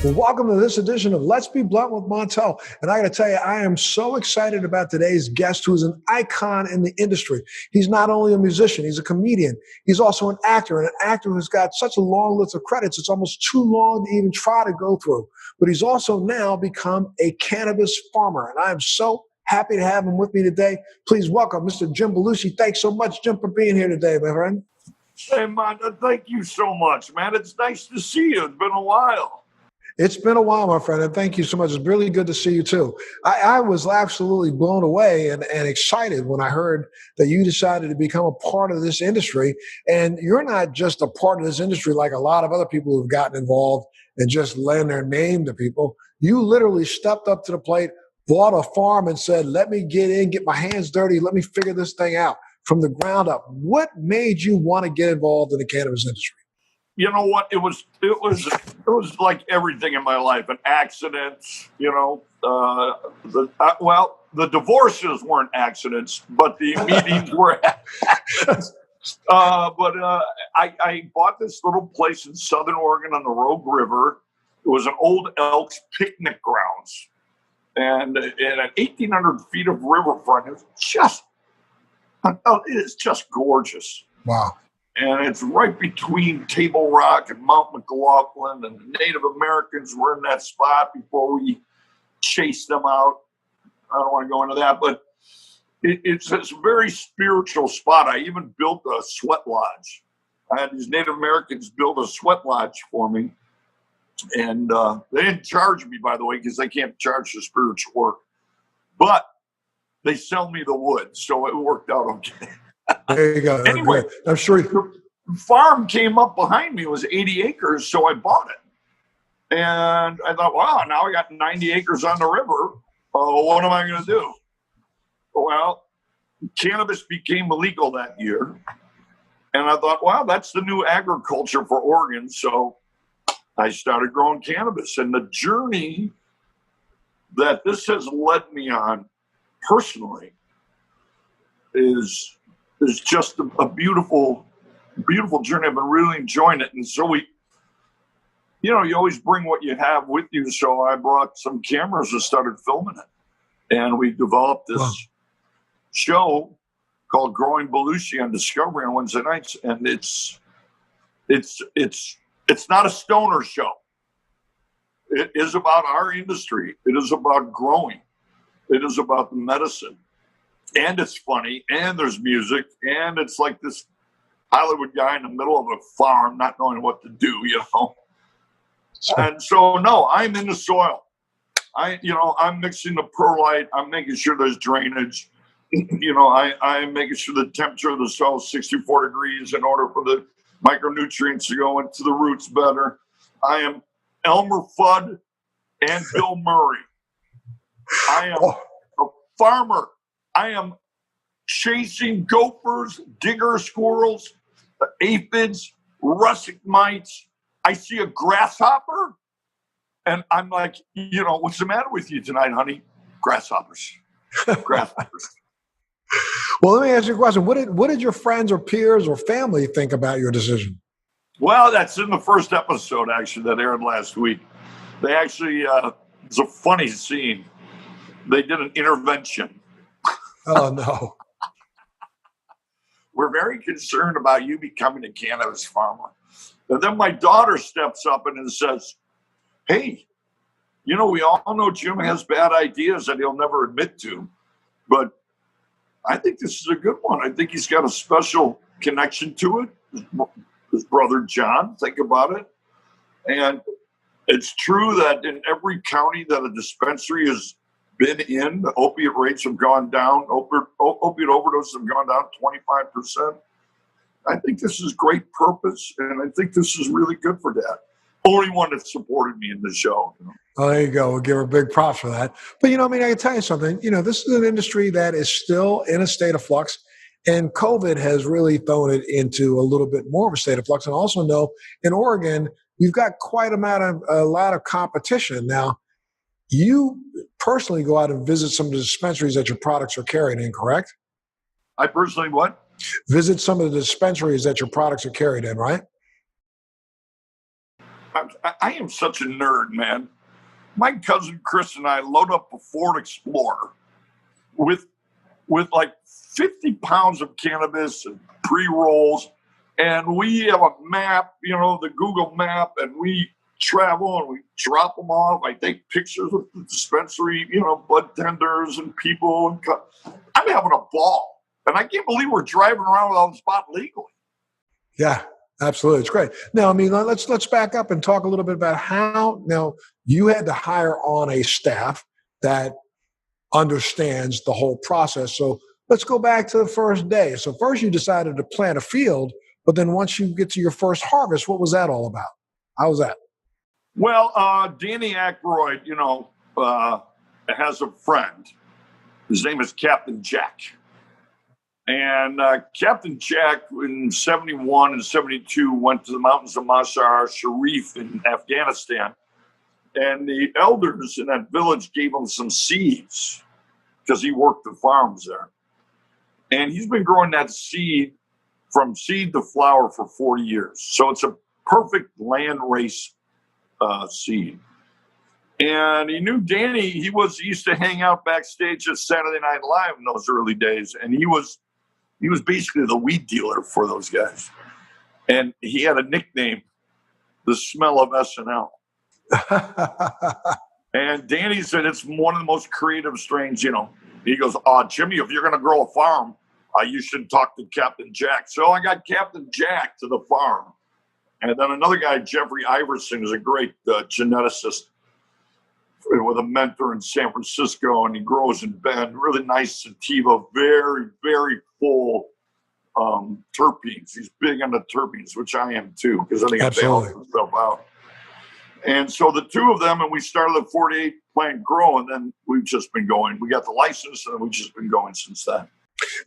Well, welcome to this edition of Let's Be Blunt with Montel. And I got to tell you, I am so excited about today's guest, who is an icon in the industry. He's not only a musician, he's a comedian. He's also an actor, and an actor who's got such a long list of credits, it's almost too long to even try to go through. But he's also now become a cannabis farmer. And I am so happy to have him with me today. Please welcome Mr. Jim Belushi. Thanks so much, Jim, for being here today, my friend. Hey, man, thank you so much, man. It's nice to see you. It's been a while. It's been a while, my friend, and thank you so much. It's really good to see you, too. I was absolutely blown away and excited when I heard that you decided to become a part of this industry. And you're not just a part of this industry like a lot of other people who've gotten involved and just lend their name to people. You literally stepped up to the plate, bought a farm, and said, let me get in, get my hands dirty, let me figure this thing out from the ground up. What made you want to get involved in the cannabis industry? You know what? It was like everything in my life, an accident. You know, the divorces weren't accidents, but the meetings were accidents. I bought this little place in Southern Oregon on the Rogue River. It was an old Elks picnic grounds, and at 1,800 feet of riverfront. It is just gorgeous. Wow. And it's right between Table Rock and Mount McLaughlin, and the Native Americans were in that spot before we chased them out. I don't want to go into that, but it's a very spiritual spot. I even built a sweat lodge. I had these Native Americans build a sweat lodge for me. And they didn't charge me, by the way, because they can't charge for spiritual work. But they sell me the wood, so it worked out okay. There you go. Anyway, I'm sure the farm came up behind me. It was 80 acres, so I bought it. And I thought, wow, now I got 90 acres on the river. What am I going to do? Well, cannabis became illegal that year. And I thought, wow, that's the new agriculture for Oregon. So I started growing cannabis. And the journey that this has led me on personally is just a beautiful, beautiful journey. I've been really enjoying it. And so you always bring what you have with you. So I brought some cameras and started filming it. And we developed this show called Growing Belushi on Discovery on Wednesday nights. And it's not a stoner show. It is about our industry. It is about growing. It is about the medicine. And it's funny, and there's music, and it's like this Hollywood guy in the middle of a farm not knowing what to do, And so, no, I'm in the soil. I'm mixing the perlite. I'm making sure there's drainage. I'm making sure the temperature of the soil is 64 degrees in order for the micronutrients to go into the roots better. I am Elmer Fudd and Bill Murray. I am a farmer. I am chasing gophers, digger squirrels, aphids, russet mites. I see a grasshopper, and I'm like, what's the matter with you tonight, honey? Grasshoppers. Grasshoppers. Well, let me ask you a question. What did your friends or peers or family think about your decision? Well, that's in the first episode, actually, that aired last week. They actually, it's a funny scene. They did an intervention. Oh, no. We're very concerned about you becoming a cannabis farmer. And then my daughter steps up and says, hey, we all know Jim has bad ideas that he'll never admit to, but I think this is a good one. I think he's got a special connection to it. His brother, John, think about it. And it's true that in every county that a dispensary has been in, the opiate rates have gone down. Opiate overdoses have gone down 25%. I think this is great purpose, and I think this is really good for Dad. Only one that supported me in the show. Oh, there you go. We'll give her big props for that. But, I can tell you something. This is an industry that is still in a state of flux, and COVID has really thrown it into a little bit more of a state of flux. And also know in Oregon, you've got quite a lot of competition. Now, you personally go out and visit some of the dispensaries that your products are carried in, correct? I personally what? Visit some of the dispensaries that your products are carried in, right? I am such a nerd, man. My cousin Chris and I load up a Ford Explorer with like 50 pounds of cannabis and pre-rolls, and we have a map, the Google map, and we travel and we drop them off. I take pictures of the dispensary, bud tenders and people. I'm having a ball, and I can't believe we're driving around with all this pot legally. Yeah, absolutely. It's great. Now, I mean, let's back up and talk a little bit about how now you had to hire on a staff that understands the whole process. So let's go back to the first day. So first you decided to plant a field, but then once you get to your first harvest, what was that all about? How was that? Well, Danny Aykroyd, has a friend. His name is Captain Jack. And Captain Jack in 71 and 72 went to the mountains of Mazar Sharif in Afghanistan. And the elders in that village gave him some seeds because he worked the farms there. And he's been growing that seed from seed to flower for 40 years. So it's a perfect land race seed. And he knew Danny. He used to hang out backstage at Saturday Night Live in those early days. And he was basically the weed dealer for those guys. And he had a nickname, the smell of SNL. And Danny said it's one of the most creative strains, He goes, Jimmy, if you're going to grow a farm, you should talk to Captain Jack. So I got Captain Jack to the farm. And then another guy, Jeffrey Iverson, is a great geneticist with a mentor in San Francisco, and he grows in Bend. Really nice sativa, very, very full terpenes. He's big on the terpenes, which I am too, because I think it balances stuff out. And so the two of them, and we started the 48 plant grow, and then we've just been going. We got the license, and we've just been going since then.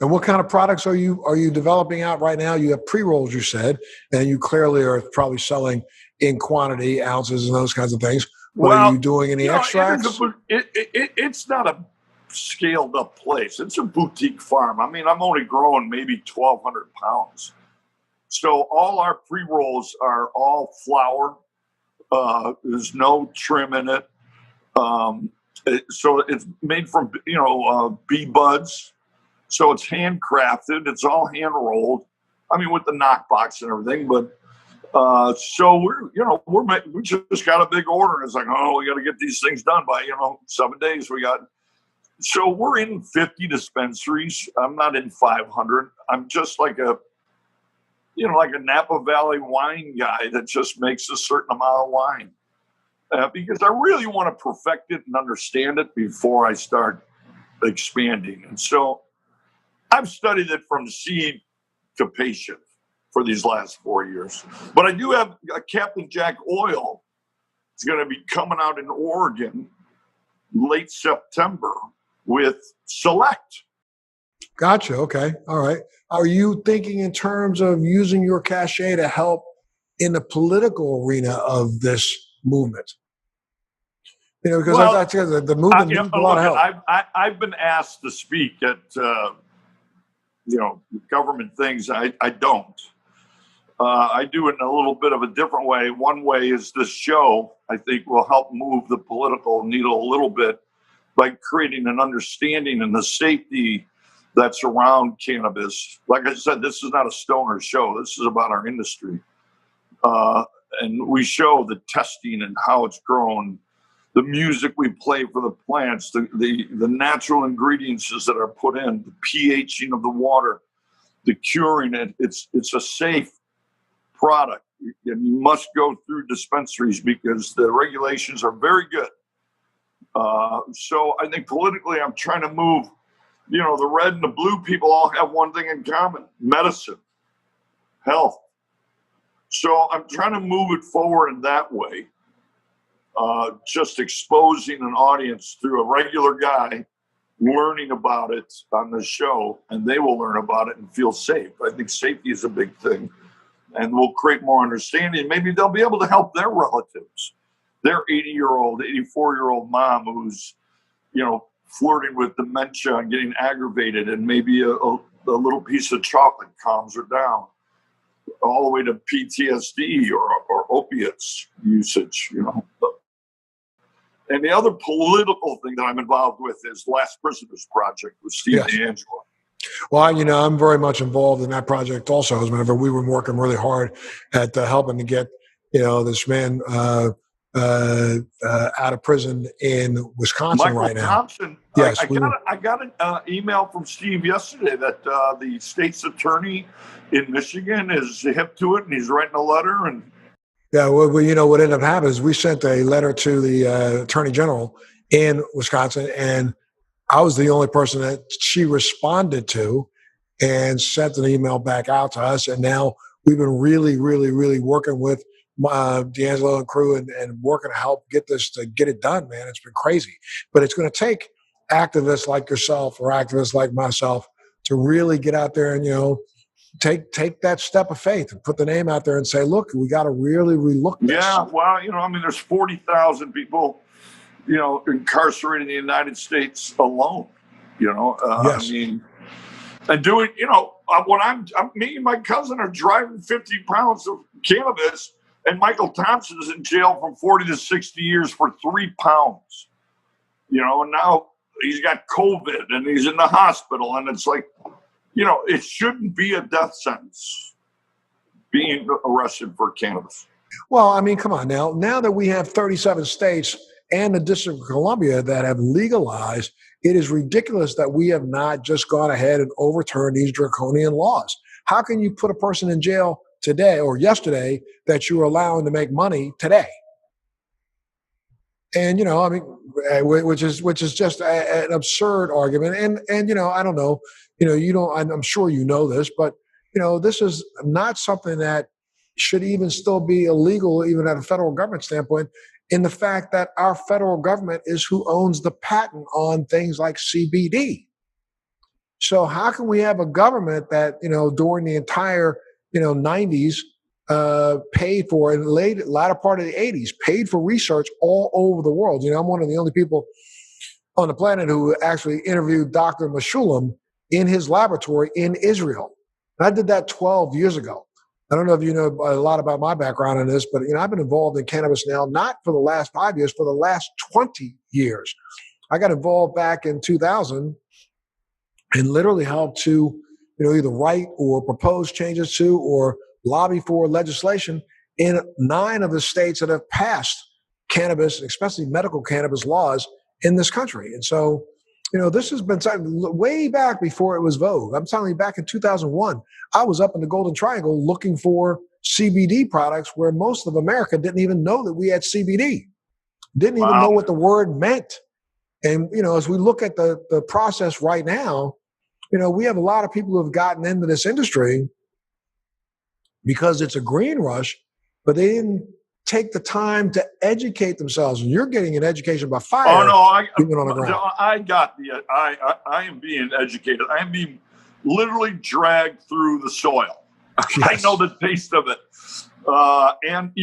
And what kind of products are you developing out right now? You have pre-rolls, you said, and you clearly are probably selling in quantity, ounces, and those kinds of things. But are you doing any extracts? It's not a scaled up place. It's a boutique farm. I mean, I'm only growing maybe 1,200 pounds. So all our pre-rolls are all flower. There's no trim in it. So it's made from, bee buds. So it's handcrafted. It's all hand rolled. I mean, with the knockbox and everything. But so we just got a big order. And it's like, we got to get these things done by 7 days. So we're in 50 dispensaries. I'm not in 500. I'm just like a Napa Valley wine guy that just makes a certain amount of wine. Because I really want to perfect it and understand it before I start expanding. And so I've studied it from seed to patient for these last 4 years. But I do have a Captain Jack oil. It's going to be coming out in Oregon late September with Select. Gotcha. Okay. All right. Are you thinking in terms of using your cachet to help in the political arena of this movement? Because the movement needs a lot of help. I've been asked to speak at government things. I don't. I do it in a little bit of a different way. One way is this show, I think, will help move the political needle a little bit by creating an understanding and the safety that's around cannabis. Like I said, this is not a stoner show. This is about our industry. And we show the testing and how it's grown, the music we play for the plants, the natural ingredients that are put in, the pHing of the water, the curing it. It's a safe product. And you must go through dispensaries because the regulations are very good. So I think politically I'm trying to move, the red and the blue people all have one thing in common: medicine, health. So I'm trying to move it forward in that way. Just exposing an audience through a regular guy learning about it on the show, and they will learn about it and feel safe. I think safety is a big thing, and we'll create more understanding. Maybe they'll be able to help their relatives, their 80-year-old, 84-year-old mom who's, flirting with dementia and getting aggravated, and maybe a little piece of chocolate calms her down. all the way to PTSD or opiates usage, And the other political thing that I'm involved with is Last Prisoners Project with Steve Yes. D'Angelo. Well, I'm very much involved in that project also. As whenever we were working really hard at helping to get, this man out of prison in Wisconsin Michael right now. Thompson. Yes, I got an email from Steve yesterday that the state's attorney in Michigan is hip to it, and he's writing a letter. And yeah, well, what ended up happening is we sent a letter to the attorney general in Wisconsin, and I was the only person that she responded to and sent an email back out to us. And now we've been really, really, really working with D'Angelo and crew and working to help get it done, man. It's been crazy. But it's going to take activists like yourself or activists like myself to really get out there and, take that step of faith and put the name out there and say, look, we got to really relook this. Yeah, well, there's 40,000 people incarcerated in the United States alone, Yes. And doing, when me and my cousin are driving 50 pounds of cannabis, and Michael Thompson is in jail from 40 to 60 years for 3 pounds, and now he's got COVID and he's in the hospital, and it's like, it shouldn't be a death sentence being arrested for cannabis. Well, come on now. Now that we have 37 states and the District of Columbia that have legalized, it is ridiculous that we have not just gone ahead and overturned these draconian laws. How can you put a person in jail today or yesterday that you are allowing to make money today? And, which is just an absurd argument. And I don't know, I'm sure you know this, but, this is not something that should even still be illegal, even at a federal government standpoint, in the fact that our federal government is who owns the patent on things like CBD. So how can we have a government that, during the entire, 90s, paid for, and latter part of the 80s, paid for research all over the world? I'm one of the only people on the planet who actually interviewed Dr. Meshulam in his laboratory in Israel. And I did that 12 years ago. I don't know if you know a lot about my background in this, but I've been involved in cannabis now, not for the last 5 years, for the last 20 years. I got involved back in 2000 and literally helped to, either write or propose changes to or lobby for legislation in 9 of the states that have passed cannabis, especially medical cannabis laws in this country. And so, this has been way back before it was vogue. I'm telling you, back in 2001, I was up in the Golden Triangle looking for CBD products where most of America didn't even know that we had CBD, didn't even know what the word meant. And, as we look at the process right now, we have a lot of people who have gotten into this industry because it's a green rush, but they didn't take the time to educate themselves. And you're getting an education by fire. Oh no, even on the ground. I am being educated. I am being literally dragged through the soil. Yes. I know the taste of it. And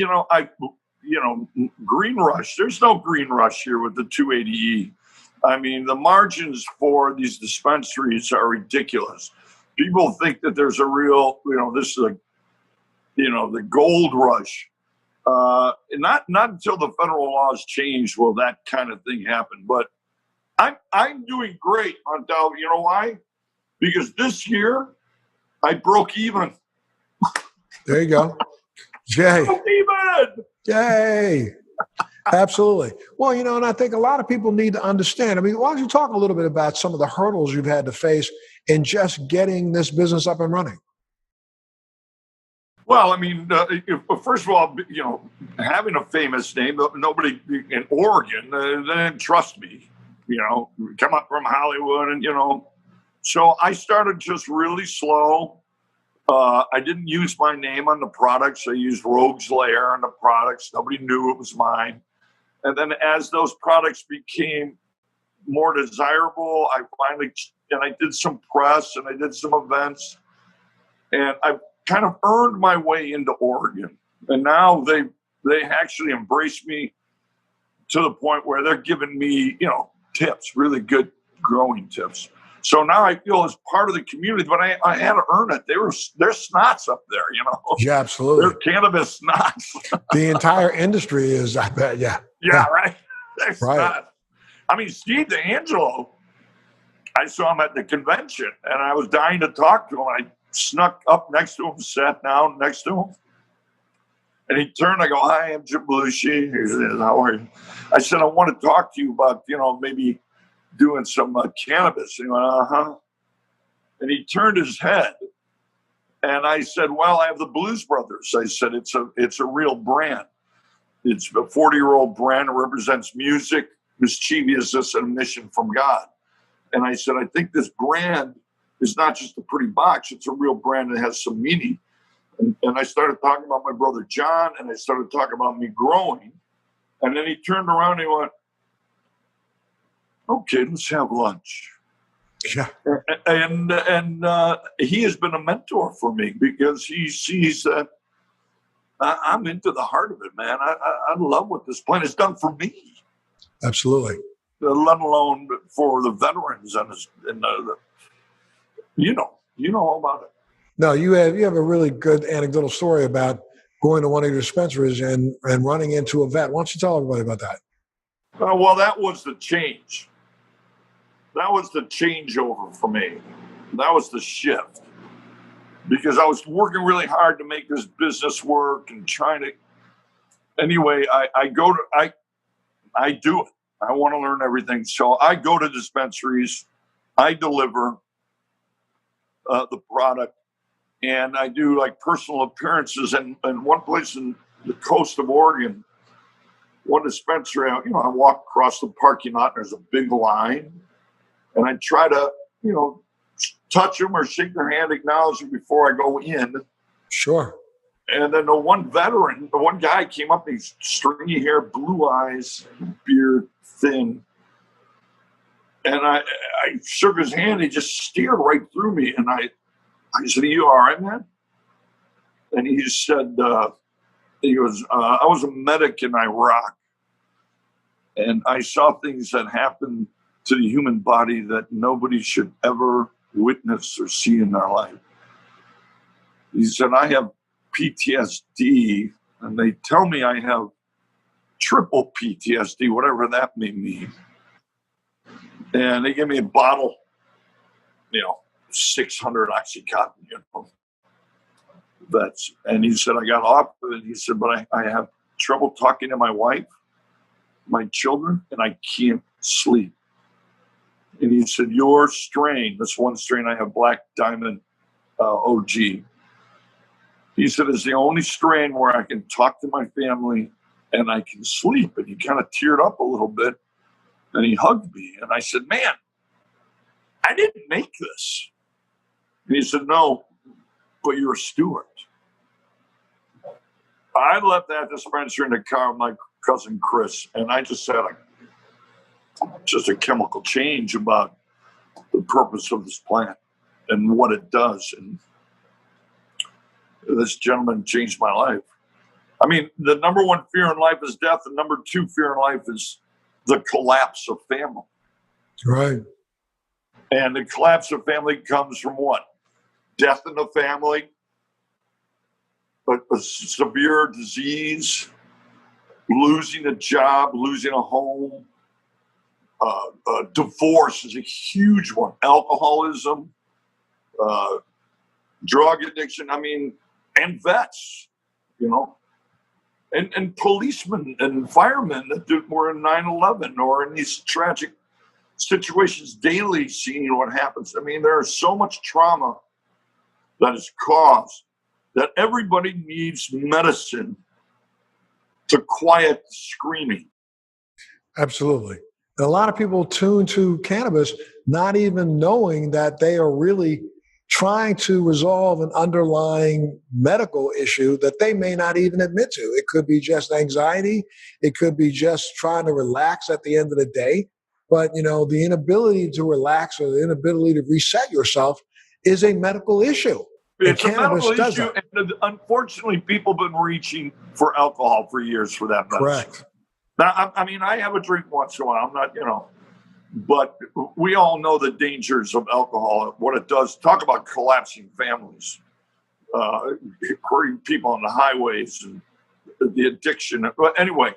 green rush. There's no green rush here with the 280E. The margins for these dispensaries are ridiculous. People think that there's a real, this is the gold rush. Not until the federal laws change will that kind of thing happen. But I'm doing great, Montel. You know why? Because this year I broke even. There you go. Yay. Broke even. Yay. Absolutely. Well, and I think a lot of people need to understand. Why don't you talk a little bit about some of the hurdles you've had to face in just getting this business up and running? Well, first of all, having a famous name, nobody in Oregon, they didn't trust me, come up from Hollywood and, so I started just really slow. I didn't use my name on the products. I used Rogue's Lair on the products. Nobody knew it was mine. And then as those products became more desirable, I did some press and I did some events, and I kind of earned my way into Oregon. And now they actually embrace me to the point where they're giving me, tips, really good growing tips. So now I feel as part of the community, but I had to earn it. There's snots up there, Yeah, absolutely. They're cannabis snots. The entire industry is, I bet, yeah. Yeah, right. There's Right. snots. I mean, Steve D'Angelo, I saw him at the convention, and I was dying to talk to him. I snuck up next to him, sat down next to him, and he turned. I go, "Hi, I'm Jim Belushi." He said, "How are you?" I said, "I want to talk to you about, maybe doing some cannabis." And he went, "Uh-huh." And he turned his head, and I said, "Well, I have the Blues Brothers." I said, "It's a real brand. It's a 40-year-old brand. It represents music, mischievousness, and a mission from God." And I said, "I think this brand is not just a pretty box. It's a real brand that has some meaning." And I started talking about my brother John, and I started talking about me growing. And then he turned around and he went, "Okay, let's have lunch." Yeah. And he has been a mentor for me because he sees that I'm into the heart of it, man. I love what this plant has done for me. Absolutely. Let alone for the veterans and you know all about it. No, you have a really good anecdotal story about going to one of your dispensaries and running into a vet. Why don't you tell everybody about that? Well, that was the change. That was the changeover for me. That was the shift. Because I was working really hard to make this business work and trying to. Anyway, I do it. I want to learn everything. So I go to dispensaries, I deliver the product, and I do like personal appearances. And one place in the coast of Oregon, one dispensary, I walk across the parking lot, and there's a big line. And I try to, touch them or shake their hand, acknowledge them before I go in. Sure. And then the one guy came up, he's stringy hair, blue eyes, beard, thin. And I shook his hand. He just stared right through me. And I said, "Are you all right, man?" And he said, "I was a medic in Iraq. And I saw things that happened to the human body that nobody should ever witness or see in their life." He said, "I have PTSD, and they tell me I have triple PTSD, whatever that may mean." And they gave me a bottle, 600 Oxycontin, that's, and he said, "I got off of it." He said, "But I have trouble talking to my wife, my children, and I can't sleep." And he said, "Your strain," this one strain I have, Black Diamond OG, he said, "is the only strain where I can talk to my family and I can sleep." And he kind of teared up a little bit and he hugged me. And I said, "Man, I didn't make this." And he said, "No, but you're a steward." I left that dispensary in the car with my cousin Chris, and I just had just a chemical change about the purpose of this plant and what it does. And this gentleman changed my life. I mean, the number one fear in life is death. The number two fear in life is the collapse of family. Right. And the collapse of family comes from what? Death in the family, a severe disease, losing a job, losing a home. Divorce is a huge one. Alcoholism, drug addiction. I mean, and vets, and policemen and firemen that were in 9/11 or in these tragic situations daily, seeing what happens. I mean, there is so much trauma that is caused that everybody needs medicine to quiet the screaming. Absolutely. And a lot of people tune to cannabis not even knowing that they are really trying to resolve an underlying medical issue that they may not even admit to. It could be just anxiety. It could be just trying to relax at the end of the day. But, the inability to relax or the inability to reset yourself is a medical issue. It's a medical issue, and unfortunately, people have been reaching for alcohol for years for that medicine. Correct. Now, I mean, I have a drink once in a while. I'm not, But we all know the dangers of alcohol, what it does. Talk about collapsing families, hurting people on the highways, and the addiction. But anyway,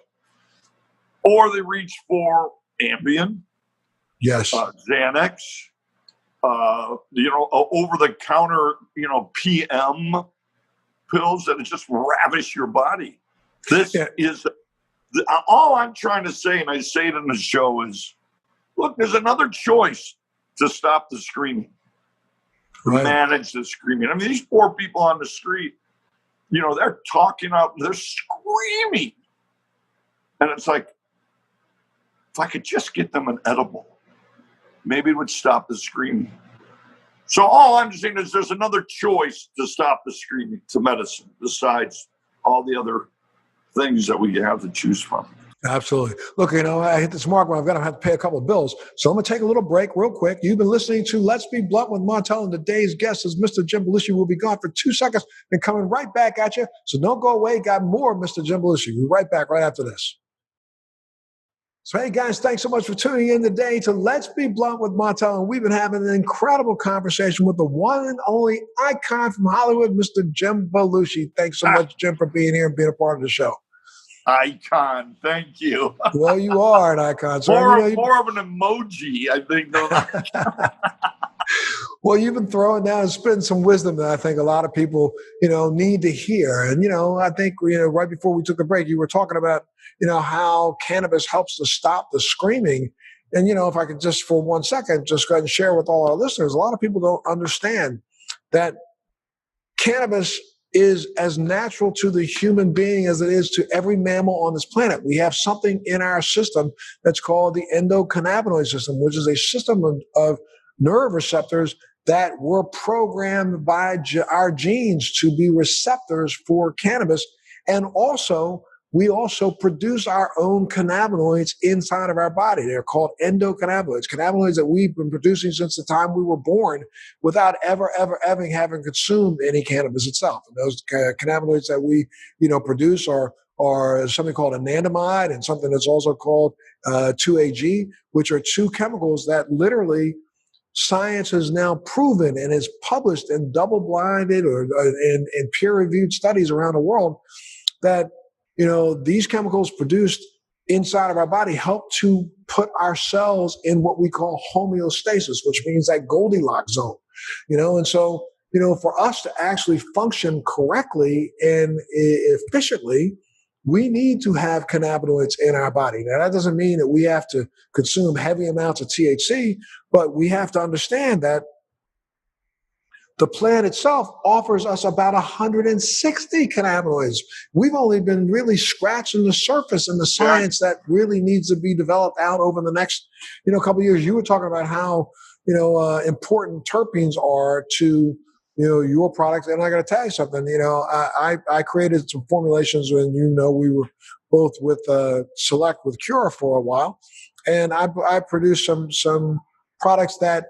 or they reach for Ambien, Yes. Xanax, over-the-counter, PM pills that just ravish your body. This is all I'm trying to say, and I say it in the show is, look, there's another choice to stop the screaming, to manage the screaming. I mean, these poor people on the street, they're talking up, they're screaming. And it's like, if I could just get them an edible, maybe it would stop the screaming. So all I'm saying is there's another choice to stop the screaming, to medicine, besides all the other things that we have to choose from. Absolutely. Look, I hit this mark where I'm going to have to pay a couple of bills. So I'm going to take a little break real quick. You've been listening to Let's Be Blunt with Montel, and today's guest is Mr. Jim Belushi. We'll be gone for 2 seconds and coming right back at you. So don't go away. Got more of Mr. Jim Belushi. We'll be right back right after this. So, hey, guys, thanks so much for tuning in today to Let's Be Blunt with Montel. And we've been having an incredible conversation with the one and only icon from Hollywood, Mr. Jim Belushi. Thanks so much, Jim, for being here and being a part of the show. Icon, thank you. Well, you are an icon. So, more of an emoji, I think. Well, you've been throwing down and spitting some wisdom that I think a lot of people, need to hear. And, I think, right before we took a break, you were talking about, how cannabis helps to stop the screaming. And, if I could just for 1 second, just go ahead and share with all our listeners, a lot of people don't understand that cannabis is as natural to the human being as it is to every mammal on this planet. We have something in our system that's called the endocannabinoid system, which is a system of nerve receptors that were programmed by our genes to be receptors for cannabis. And we also produce our own cannabinoids inside of our body. They're called endocannabinoids, cannabinoids that we've been producing since the time we were born without ever having consumed any cannabis itself. And those cannabinoids that we, produce are something called anandamide and something that's also called 2-AG, which are two chemicals that literally science has now proven and is published in double-blinded or in peer-reviewed studies around the world that these chemicals produced inside of our body help to put our cells in what we call homeostasis, which means that Goldilocks zone. And so for us to actually function correctly and efficiently, we need to have cannabinoids in our body. Now, that doesn't mean that we have to consume heavy amounts of THC, but we have to understand that the plant itself offers us about 160 cannabinoids. We've only been really scratching the surface in the science that really needs to be developed out over the next, couple of years. You were talking about how, important terpenes are to, your product. And I got to tell you something, I created some formulations when, we were both with Select with Cura for a while. And I produced some products that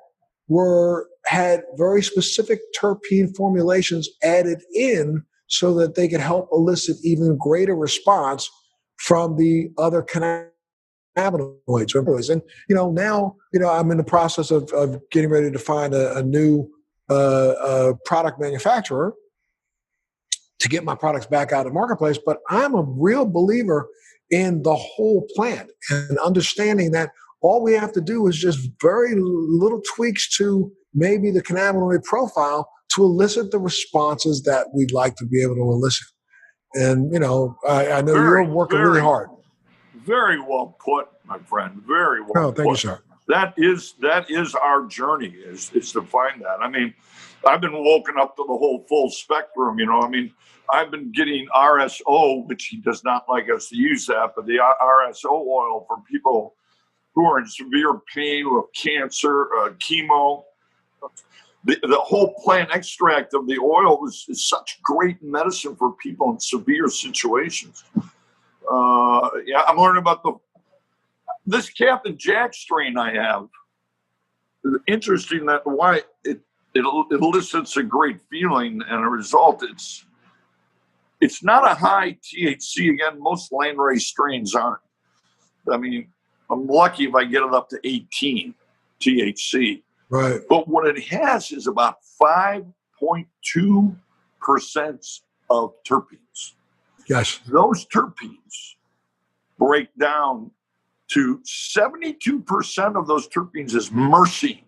had very specific terpene formulations added in so that they could help elicit even greater response from the other cannabinoids. And, now, I'm in the process of getting ready to find a new product manufacturer to get my products back out in the marketplace. But I'm a real believer in the whole plant and understanding that all we have to do is just very little tweaks to maybe the cannabinoid profile to elicit the responses that we'd like to be able to elicit. And, I know you're working really hard. Very well put, my friend. Very well put. Thank you, sir. That is our journey, is to find that. I mean, I've been woken up to the whole full spectrum, I've been getting RSO, which he does not like us to use that, but the RSO oil for people who are in severe pain with cancer, chemo. The whole plant extract of the oil is such great medicine for people in severe situations. I'm learning about this Captain Jack strain I have. Interesting that why it elicits a great feeling, and a result, it's not a high THC. Again, most landrace strains aren't. I mean, I'm lucky if I get it up to 18 THC. Right. But what it has is about 5.2% of terpenes. Yes. Those terpenes break down to 72% of those terpenes is myrcene.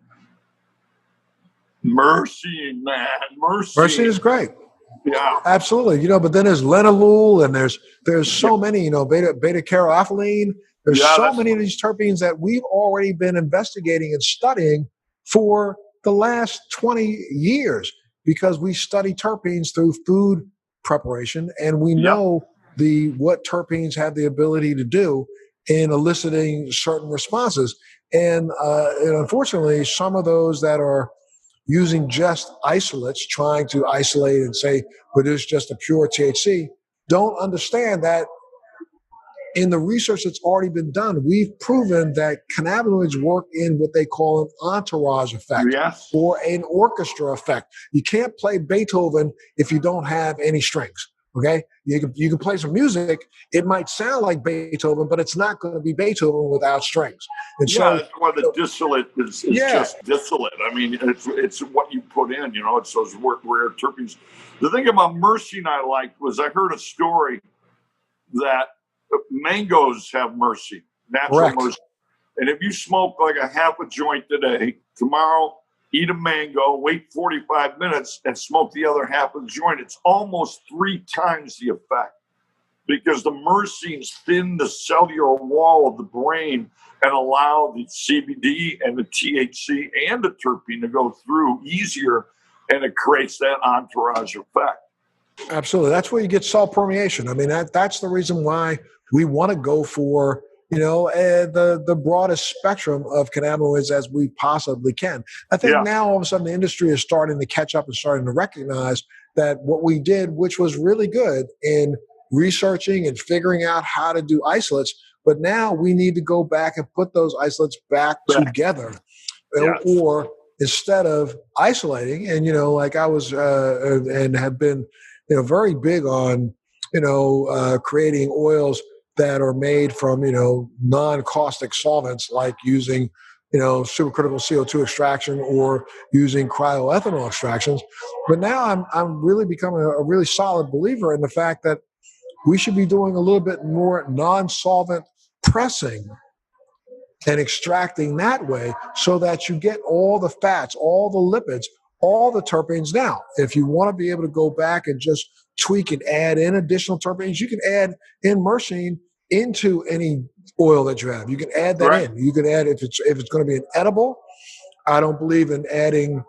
Myrcene, man, myrcene. Myrcene is great. Yeah, absolutely. But then there's linalool, and there's so many. Beta caryophyllene. There's so many of these terpenes that we've already been investigating and studying for the last 20 years because we study terpenes through food preparation, and we know what terpenes have the ability to do in eliciting certain responses. And unfortunately, some of those that are using just isolates, trying to isolate and say, produce just a pure THC, don't understand that in the research that's already been done, we've proven that cannabinoids work in what they call an entourage effect or an orchestra effect. You can't play Beethoven if you don't have any strings. Okay, you can play some music. It might sound like Beethoven, but it's not going to be Beethoven without strings. And so that's why the distillate is just distillate. I mean, it's what you put in. It's those rare terpenes. The thing about myrcene I liked was I heard a story that mangoes have myrcene, natural myrcene, and if you smoke like a half a joint today, tomorrow eat a mango, wait 45 minutes, and smoke the other half of the joint, it's almost 3 times the effect because the myrcenes thin the cellular wall of the brain and allow the CBD and the THC and the terpene to go through easier, and it creates that entourage effect. Absolutely. That's where you get cell permeation. I mean, that's the reason why we want to go for the broadest spectrum of cannabinoids as we possibly can. I think now all of a sudden the industry is starting to catch up and starting to recognize that what we did, which was really good in researching and figuring out how to do isolates, but now we need to go back and put those isolates back together, or instead of isolating. And like I was and have been very big on creating oils that are made from non-caustic solvents, like using supercritical CO2 extraction or using cryoethanol extractions. But now I'm really becoming a really solid believer in the fact that we should be doing a little bit more non-solvent pressing and extracting that way so that you get all the fats, all the lipids, all the terpenes. Now, if you want to be able to go back and just tweak and add in additional terpenes, you can add in myrcene into any oil that you have. You can add that in. You can add, if it's going to be an edible, I don't believe in adding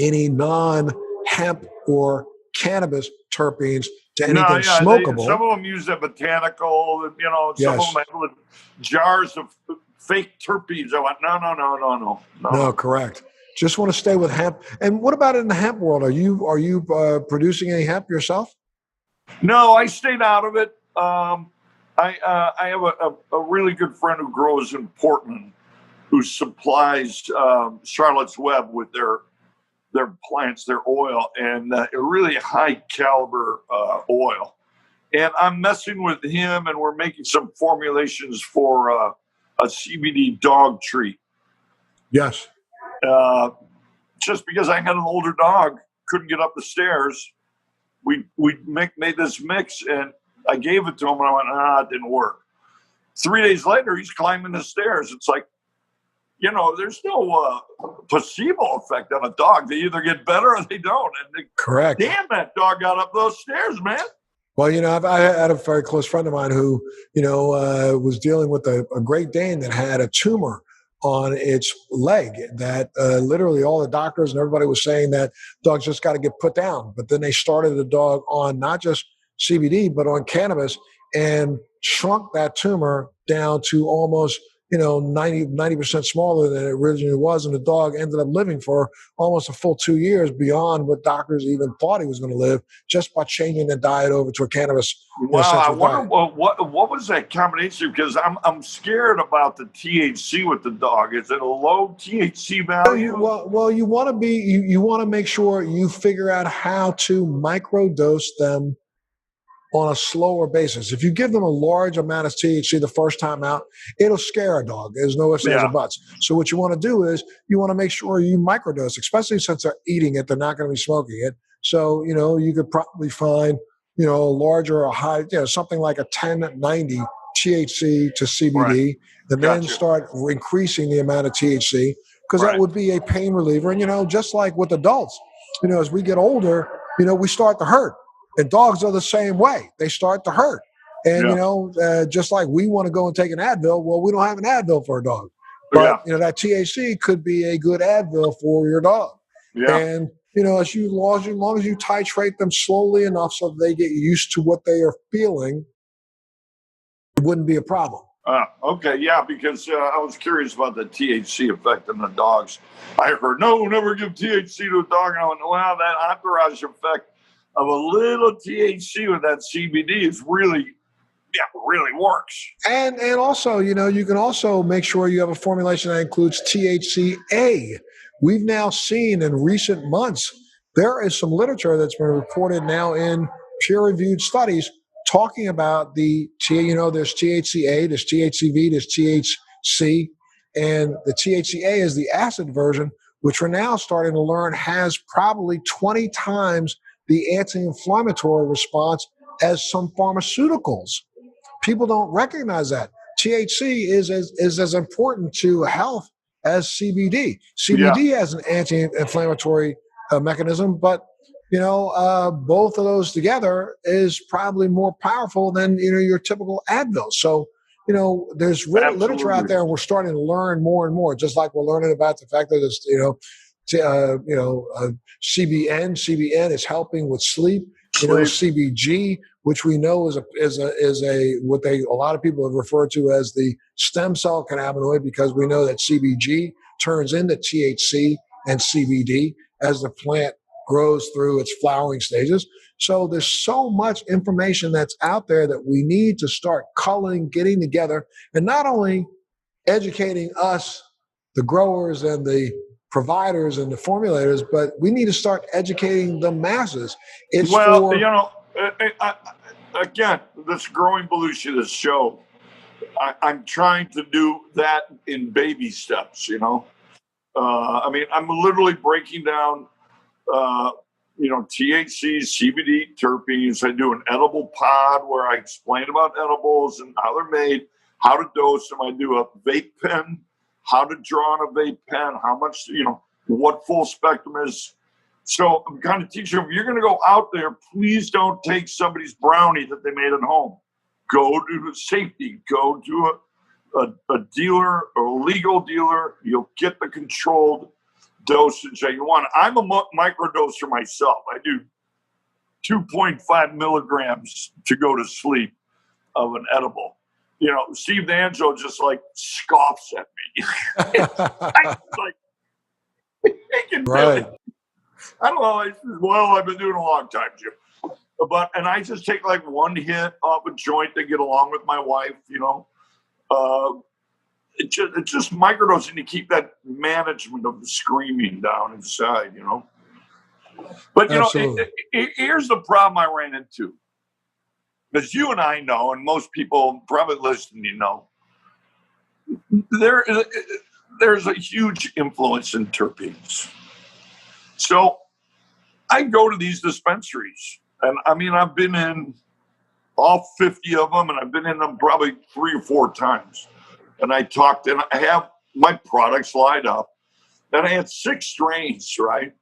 any non-hemp or cannabis terpenes to anything smokable. Some of them use the botanical, some of them have jars of fake terpenes. I went, no, correct. Just want to stay with hemp. And what about in the hemp world? Are you producing any hemp yourself? No, I stayed out of it. I have a really good friend who grows in Portland, who supplies Charlotte's Web with their plants, their oil, and a really high caliber oil. And I'm messing with him, and we're making some formulations for a CBD dog treat. Yes. Just because I had an older dog, couldn't get up the stairs, we made this mix, and I gave it to him, and I went, it didn't work. 3 days later, he's climbing the stairs. It's like, there's no placebo effect on a dog. They either get better or they don't. And correct. Damn, that dog got up those stairs, man. Well, I had a very close friend of mine who, was dealing with a Great Dane that had a tumor on its leg that literally all the doctors and everybody was saying that dogs just got to get put down. But then they started the dog on not just CBD, but on cannabis, and shrunk that tumor down to almost 90% smaller than it originally was. And the dog ended up living for almost a full 2 years beyond what doctors even thought he was going to live, just by changing the diet over to a cannabis. Wow, I wonder what was that combination? Because I'm scared about the THC with the dog. Is it a low THC value? Well, you want to make sure you figure out how to microdose them on a slower basis. If you give them a large amount of THC the first time out, it'll scare a dog. There's no ifs, ands, or Yeah. buts. So what you want to do is you want to make sure you microdose, especially since they're eating it, they're not going to be smoking it. So, you could probably find, a larger or high, something like a 1090 THC to Right. CBD, and then Gotcha. start increasing the amount of THC, because that Right. would be a pain reliever. And, just like with adults, as we get older, we start to hurt. And dogs are the same way. They start to hurt. And, Yeah. just like we want to go and take an Advil, well, we don't have an Advil for a dog. Yeah. But, that THC could be a good Advil for your dog. Yeah. And, as long as you titrate them slowly enough so that they get used to what they are feeling, it wouldn't be a problem. Okay, yeah, because I was curious about the THC effect on the dogs. I heard, no, never give THC to a dog. And I went, well, that entourage effect of a little THC with that CBD is really works. And also, you can also make sure you have a formulation that includes THCA. We've now seen in recent months, there is some literature that's been reported now in peer-reviewed studies talking about there's THCA, there's THCV, there's THC, and the THCA is the acid version, which we're now starting to learn has probably 20 times the anti-inflammatory response as some pharmaceuticals. People don't recognize that. THC is as important to health as CBD. CBD has an anti-inflammatory mechanism, but both of those together is probably more powerful than your typical Advil. So there's literature out there, and we're starting to learn more and more. Just like we're learning about the fact that it's CBN is helping with sleep. CBG, which we know is what a lot of people have referred to as the stem cell cannabinoid, because we know that CBG turns into THC and CBD as the plant grows through its flowering stages. So there's so much information that's out there that we need to start culling, getting together, and not only educating us, the growers and the providers and the formulators, but we need to start educating the masses. Again, this Growing Belushi, this show, I'm trying to do that in baby steps, I'm literally breaking down, THC, CBD, terpenes. I do an edible pod where I explain about edibles and how they're made, how to dose them. I do a vape pen, how to draw on a vape pen, how much, what full spectrum is. So I'm kind of teaching them, if you're going to go out there, please don't take somebody's brownie that they made at home. Go to safety. Go to a dealer or a legal dealer. You'll get the controlled dosage that you want. I'm a microdoser myself. I do 2.5 milligrams to go to sleep of an edible. Steve D'Angelo just scoffs at me. He can do it. I don't know. Well, I've been doing it a long time, Jim. And I just take one hit off a joint to get along with my wife, It's just microdosing to keep that management of the screaming down inside, But, here's the problem I ran into. As you and I know, and most people probably listening there's a huge influence in terpenes. So I go to these dispensaries, and I've been in all 50 of them, and I've been in them probably 3 or 4 times. And I talked, and I have my products lined up, and I had 6 strains, right?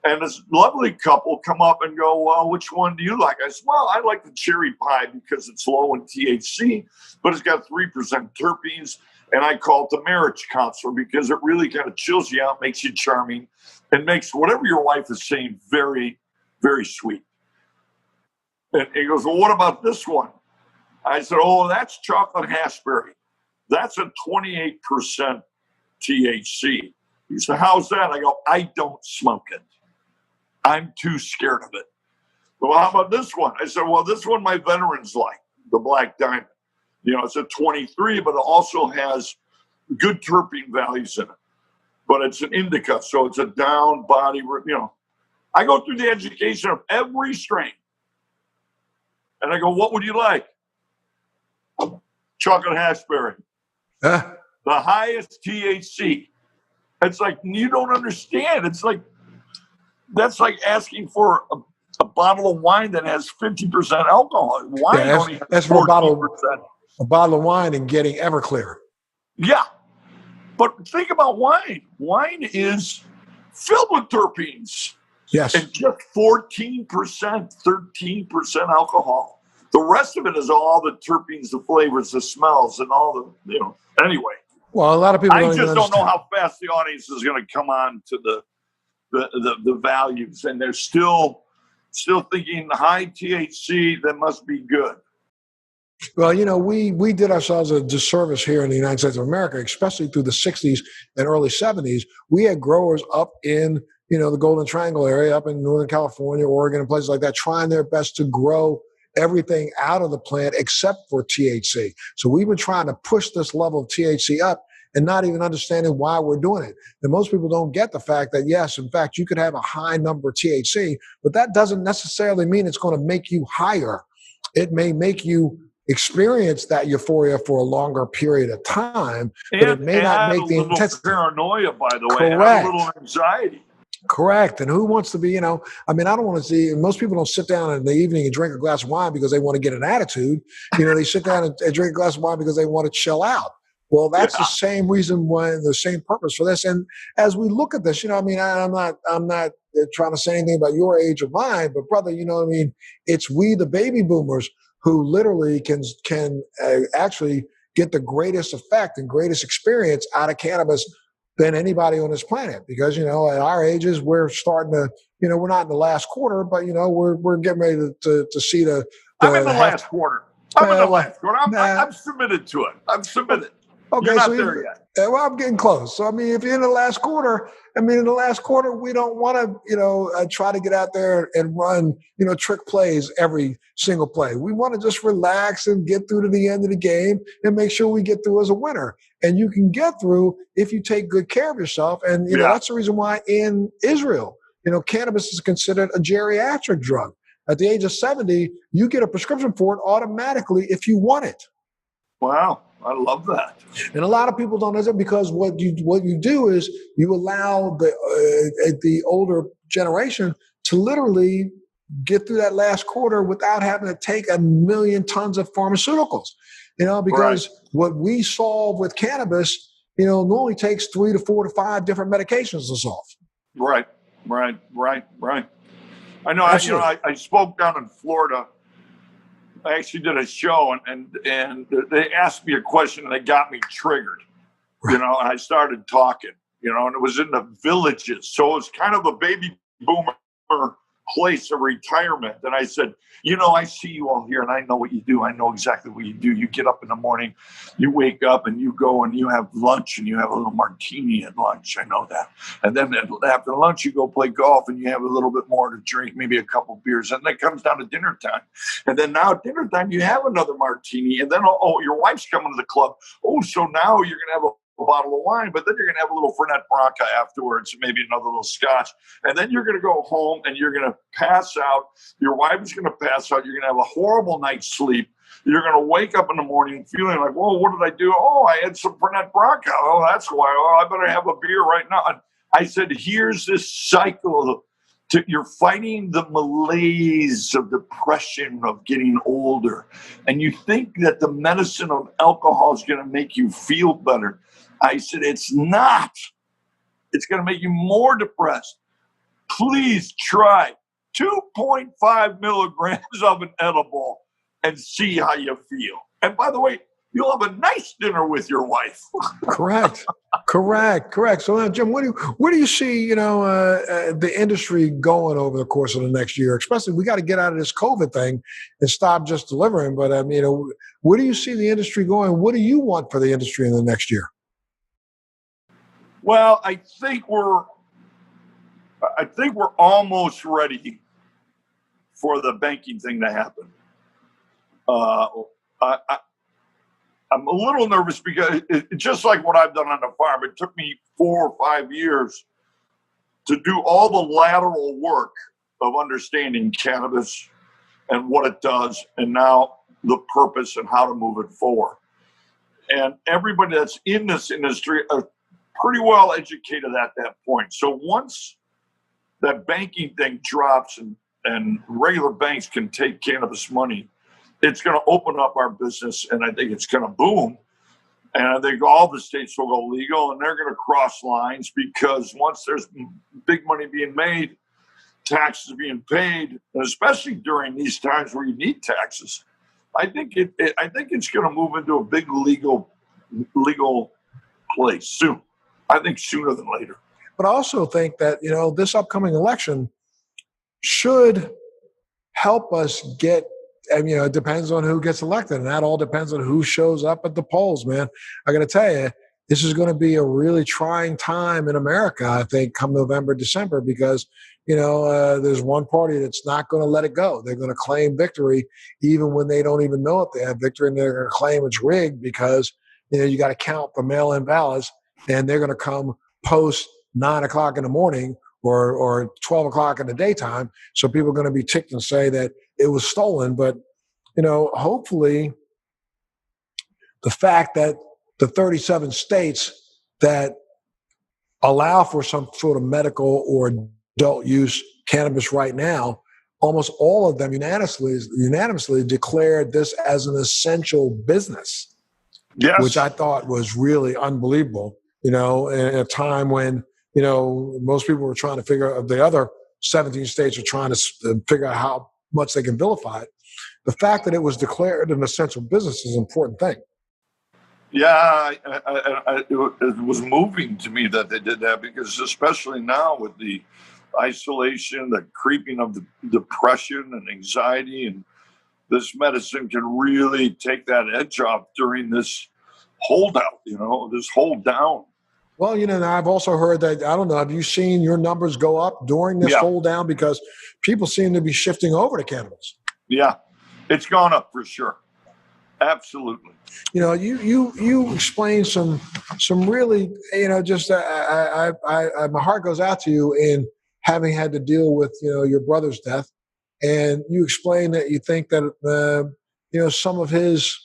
And this lovely couple come up and go, well, which one do you like? I said, well, I like the cherry pie because it's low in THC, but it's got 3% terpenes. And I call it the marriage counselor because it really kind of chills you out, makes you charming, and makes whatever your wife is saying very, very sweet. And he goes, well, what about this one? I said, oh, that's chocolate hassberry. That's a 28% THC. He said, how's that? I go, I don't smoke it. I'm too scared of it. Well, how about this one? I said, well, this one my veterans like, the Black Diamond. It's a 23, but it also has good terpene values in it. But it's an indica, so it's a down body, I go through the education of every strain. And I go, what would you like? Chocolate hash-berry. Huh? The highest THC. It's like, you don't understand. It's like, that's like asking for a bottle of wine that has 50% alcohol. Wine only has that's for 14%. a bottle of wine and getting Everclear. Yeah. But think about wine. Wine is filled with terpenes. Yes. And just 14%, 13% alcohol. The rest of it is all the terpenes, the flavors, the smells, and all the, anyway. Well, a lot of people I just don't know how fast the audience is going to come on to the values. And they're still thinking high THC, that must be good. Well, we did ourselves a disservice here in the United States of America, especially through the 60s and early 70s. We had growers up in, the Golden Triangle area, up in Northern California, Oregon, and places like that, trying their best to grow everything out of the plant except for THC. So we've been trying to push this level of THC up and not even understanding why we're doing it. And most people don't get the fact that, yes, in fact, you could have a high number of THC, but that doesn't necessarily mean it's going to make you higher. It may make you experience that euphoria for a longer period of time, but it may not make the intensity. Paranoia, by the way, Correct. And a little anxiety. Correct. And who wants to be, I don't want to see, most people don't sit down in the evening and drink a glass of wine because they want to get an attitude. They sit down and drink a glass of wine because they want to chill out. Well, that's the same reason why, the same purpose for this. And as we look at this, I'm not trying to say anything about your age or mine, but brother, it's we, the baby boomers, who literally can actually get the greatest effect and greatest experience out of cannabis than anybody on this planet. Because, at our ages, we're starting to, we're not in the last quarter, but, we're getting ready to see the I'm in the last quarter. I'm submitted to it. I'm submitted. Okay, You're not there yet. Well, I'm getting close. So, if you're in the last quarter, we don't want to, try to get out there and run, trick plays every single play. We want to just relax and get through to the end of the game and make sure we get through as a winner. And you can get through if you take good care of yourself. And, that's the reason why in Israel, cannabis is considered a geriatric drug. At the age of 70, you get a prescription for it automatically if you want it. Wow. I love that. And a lot of people don't know that, because what you do is you allow the older generation to literally get through that last quarter without having to take 1 million tons of pharmaceuticals. Because what we solve with cannabis, normally takes 3 to 4 to 5 different medications to solve. Right. I know. I spoke down in Florida. I actually did a show, and they asked me a question and it got me triggered, and I started talking, and it was in the villages. So it was kind of a baby boomer place of retirement. And I said, I see you all here and I know what you do. I know exactly what you do. You get up in the morning, you wake up and you go and you have lunch and you have a little martini at lunch. I know that. And then after lunch, you go play golf and you have a little bit more to drink, maybe a couple beers. And then it comes down to dinner time. And then now at dinner time, you have another martini. And then, your wife's coming to the club. Oh, so now you're going to have a bottle of wine, but then you're going to have a little Fernet Branca afterwards, maybe another little scotch. And then you're going to go home and you're going to pass out. Your wife is going to pass out. You're going to have a horrible night's sleep. You're going to wake up in the morning feeling like, whoa, what did I do? Oh, I had some Fernet Branca. Oh, that's why. Oh, I better have a beer right now. And I said, here's this cycle. You're fighting the malaise of depression of getting older. And you think that the medicine of alcohol is going to make you feel better. I said, it's not. It's going to make you more depressed. Please try 2.5 milligrams of an edible and see how you feel. And by the way, you'll have a nice dinner with your wife. Correct. So now, Jim, where do you see, the industry going over the course of the next year? Especially, we got to get out of this COVID thing and stop just delivering. But where do you see the industry going? What do you want for the industry in the next year? Well, I think we're almost ready for the banking thing to happen. I'm a little nervous because it's just like what I've done on the farm. It took me 4 or 5 years to do all the lateral work of understanding cannabis, and what it does, and now the purpose and how to move it forward. And everybody that's in this industry are pretty well educated at that point. So once that banking thing drops and regular banks can take cannabis money, it's going to open up our business, and I think it's going to boom. And I think all the states will go legal, and they're going to cross lines, because once there's big money being made, taxes being paid, and especially during these times where you need taxes, I think it's going to move into a big legal place soon. I think sooner than later. But I also think that, this upcoming election should help us get, and it depends on who gets elected, and that all depends on who shows up at the polls, man. I got to tell you, this is going to be a really trying time in America, I think, come November, December, because, there's one party that's not going to let it go. They're going to claim victory even when they don't even know if they have victory, and they're going to claim it's rigged because, you got to count the mail-in ballots, and they're going to come post 9 o'clock in the morning or 12 o'clock in the daytime. So people are going to be ticked and say that it was stolen. But, hopefully the fact that the 37 states that allow for some sort of medical or adult use cannabis right now, almost all of them unanimously declared this as an essential business. Yes. Which I thought was really unbelievable, in a time when, most people were trying to figure out, the other 17 states are trying to figure out how much they can vilify it. The fact that it was declared an essential business is an important thing. Yeah, it was moving to me that they did that, because especially now with the isolation, the creeping of the depression and anxiety, and this medicine can really take that edge off during this holdout, this hold down. Well, I've also heard that, I don't know, have you seen your numbers go up during this hold down? Because people seem to be shifting over to cannabis. Yeah, it's gone up for sure. Absolutely. You explain some really, just my heart goes out to you in having had to deal with, your brother's death. And you explain that you think that, some of his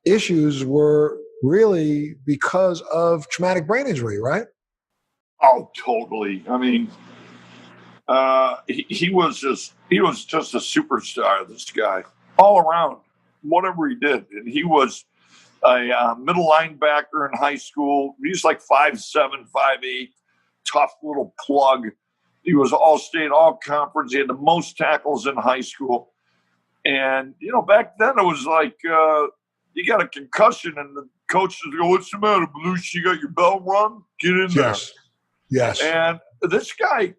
issues were really because of traumatic brain injury, right? Oh, totally. I mean, he was just a superstar, this guy, all around, whatever he did. And he was a middle linebacker in high school. He was like 5'7", 5'8", tough little plug. He was all-state, all-conference. He had the most tackles in high school. And, back then it was like, you got a concussion and the coach would go, "What's the matter, Belushi? You got your bell rung? Get in there." Yes. And this guy,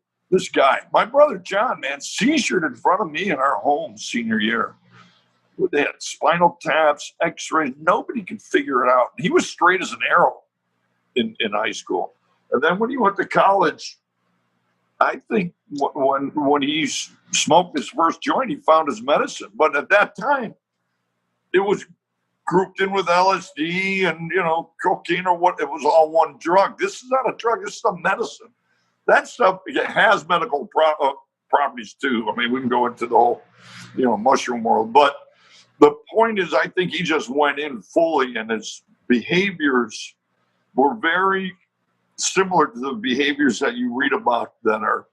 my brother John, man, seizured in front of me in our home senior year. They had spinal taps, x-rays. Nobody could figure it out. He was straight as an arrow in high school. And then when he went to college, I think when he smoked his first joint, he found his medicine. But at that time, it was grouped in with LSD and, cocaine or what. It was all one drug. This is not a drug. This is a medicine. That stuff, it has medical properties too. I mean, we can go into the whole, mushroom world. But the point is, I think he just went in fully, and his behaviors were very similar to the behaviors that you read about that are,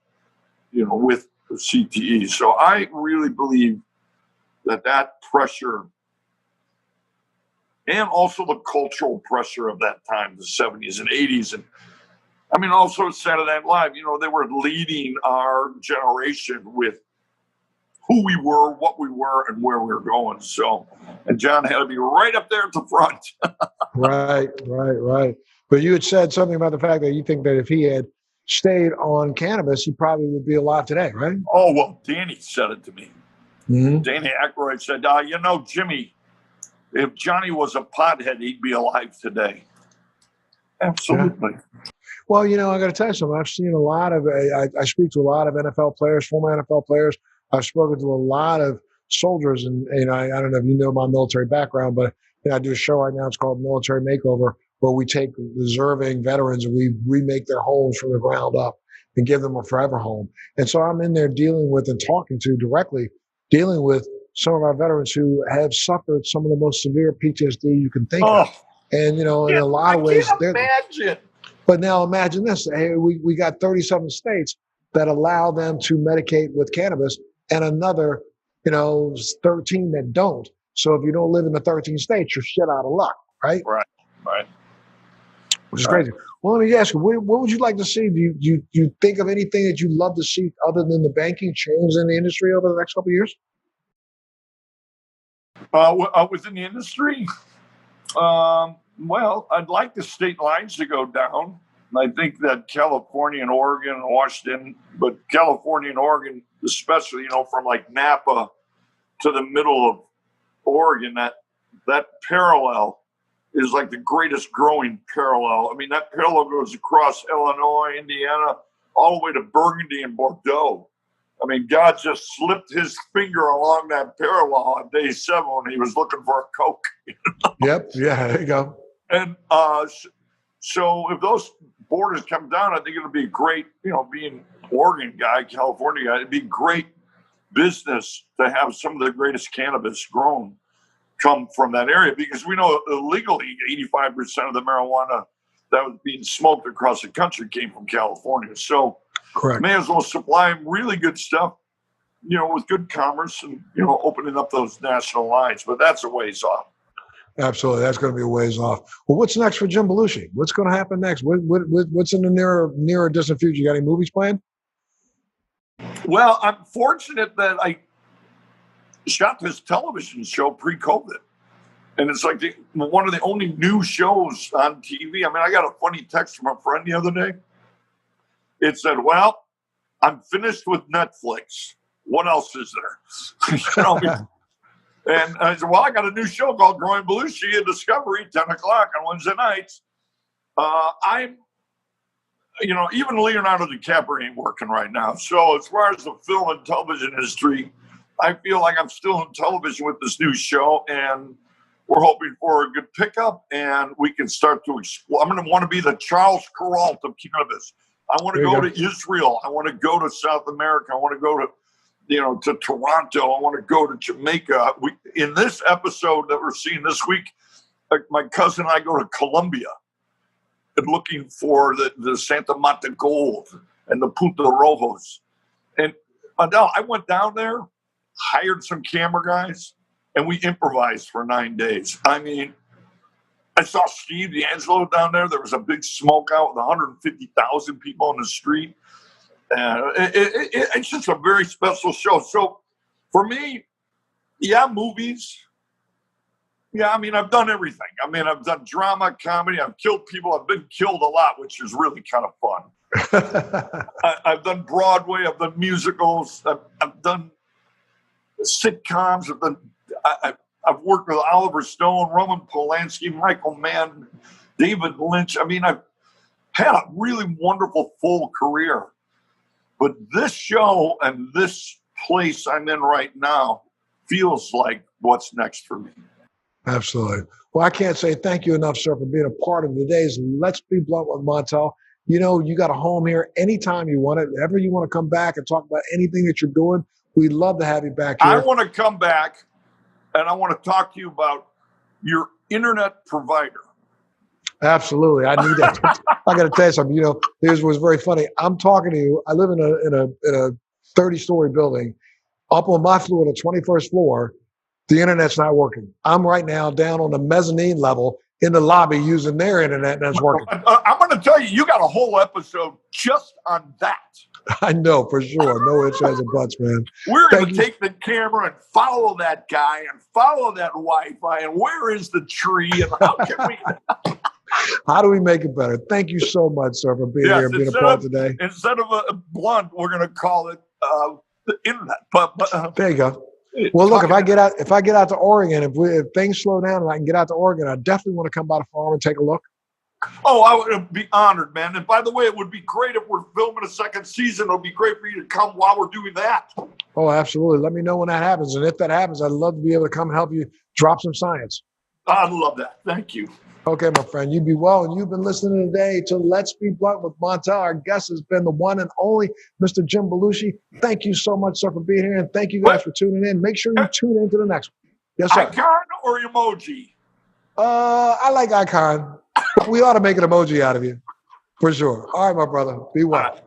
with CTE. So I really believe that pressure, and also the cultural pressure of that time, the 70s and 80s. And I mean, also Saturday Night Live, they were leading our generation with who we were, what we were, and where we were going. So, and John had to be right up there at the front. Right. But you had said something about the fact that you think that if he had stayed on cannabis, he probably would be alive today, right? Oh, well, Danny said it to me. Mm-hmm. Danny Aykroyd said, Jimmy, if Johnny was a pothead, he'd be alive today. Absolutely. Yeah. Well, I got to tell you something. I've seen a lot of, I speak to a lot of NFL players, former NFL players. I've spoken to a lot of soldiers, and I don't know if you know my military background, but I do a show right now. It's called Military Makeover, where we take deserving veterans and we remake their homes from the ground up and give them a forever home. And so I'm in there dealing with and talking to directly, dealing with some of our veterans who have suffered some of the most severe PTSD you can think of. Oh, And, in a lot I of ways, can't imagine. but now imagine this. Hey, we got 37 states that allow them to medicate with cannabis and another, 13 that don't. So if you don't live in the 13 states, you're shit out of luck, right? Right. Which is crazy. Well, let me ask you, what would you like to see? Do you think of anything that you'd love to see other than the banking change in the industry over the next couple of years? Within the industry, well, I'd like the state lines to go down. I think that California and Oregon and Washington, but California and Oregon, especially, from like Napa to the middle of Oregon, that parallel is like the greatest growing parallel. I mean, that parallel goes across Illinois, Indiana, all the way to Burgundy and Bordeaux. I mean, God just slipped his finger along that parallel on day 7 when he was looking for a Coke. Yep. Yeah. There you go. And so if those borders come down, I think it'll be great, being Oregon guy, California guy, it'd be great business to have some of the greatest cannabis grown come from that area, because we know illegally 85% of the marijuana that was being smoked across the country came from California. So Correct. May as well supply them really good stuff, with good commerce and, opening up those national lines. But that's a ways off. Absolutely. That's going to be a ways off. Well, what's next for Jim Belushi? What's going to happen next? What's in the near distant future? You got any movies planned? Well, I'm fortunate that I shot this television show pre-COVID. And it's like one of the only new shows on TV. I mean, I got a funny text from a friend the other day. It said, well, I'm finished with Netflix. What else is there? And I said, well, I got a new show called Growing Belushi at Discovery, 10 o'clock on Wednesday nights. Even Leonardo DiCaprio ain't working right now. So as far as the film and television industry, I feel like I'm still in television with this new show, and we're hoping for a good pickup, and we can start to explore. I'm going to want to be the Charles Kuralt of cannabis. I want to go to Israel. I want to go to South America. I want to go to, to Toronto. I want to go to Jamaica. In this episode that we're seeing this week, my cousin and I go to Colombia and looking for the Santa Mata Gold and the Punta Rojos. And Adele, I went down there, hired some camera guys, and we improvised for 9 days. I mean, I saw Steve D'Angelo down there. There was a big smoke out with 150,000 people on the street. It's just a very special show. So for me, movies. Yeah, I mean, I've done everything. I mean, I've done drama, comedy. I've killed people. I've been killed a lot, which is really kind of fun. I've done Broadway. I've done musicals. I've done sitcoms. I've worked with Oliver Stone, Roman Polanski, Michael Mann, David Lynch. I mean, I've had a really wonderful full career. But this show and this place I'm in right now feels like what's next for me. Absolutely. Well, I can't say thank you enough, sir, for being a part of today's Let's Be Blunt with Montel. You got a home here anytime you want it. Whenever you want to come back and talk about anything that you're doing, we'd love to have you back here. I want to come back, and I want to talk to you about your internet provider. Absolutely. I need that. I got to tell you something. This was very funny. I'm talking to you. I live in a 30-story building. Up on my floor, the 21st floor, the internet's not working. I'm right now down on the mezzanine level in the lobby using their internet, and it's working. I'm going to tell you, you got a whole episode just on that. I know, for sure. No ifs, ands, and buts, man. We're going to take the camera and follow that guy and follow that Wi-Fi, and where is the tree, and how can we... How do we make it better? Thank you so much, sir, for being here and being a part today. Instead of a blunt, we're going to call it the internet. But there you go. Well, look, if I get out to Oregon, if things slow down and I can get out to Oregon, I definitely want to come by the farm and take a look. Oh, I would be honored, man. And by the way, it would be great if we're filming a second season. It would be great for you to come while we're doing that. Oh, absolutely. Let me know when that happens. And if that happens, I'd love to be able to come help you drop some science. I'd love that. Thank you. Okay, my friend, you be well. And you've been listening today to Let's Be Blunt with Montel. Our guest has been the one and only Mr. Jim Belushi. Thank you so much, sir, for being here. And thank you guys for tuning in. Make sure you tune in to the next one. Yes, sir. Icon or emoji? I like icon. We ought to make an emoji out of you. For sure. All right, my brother. Be well.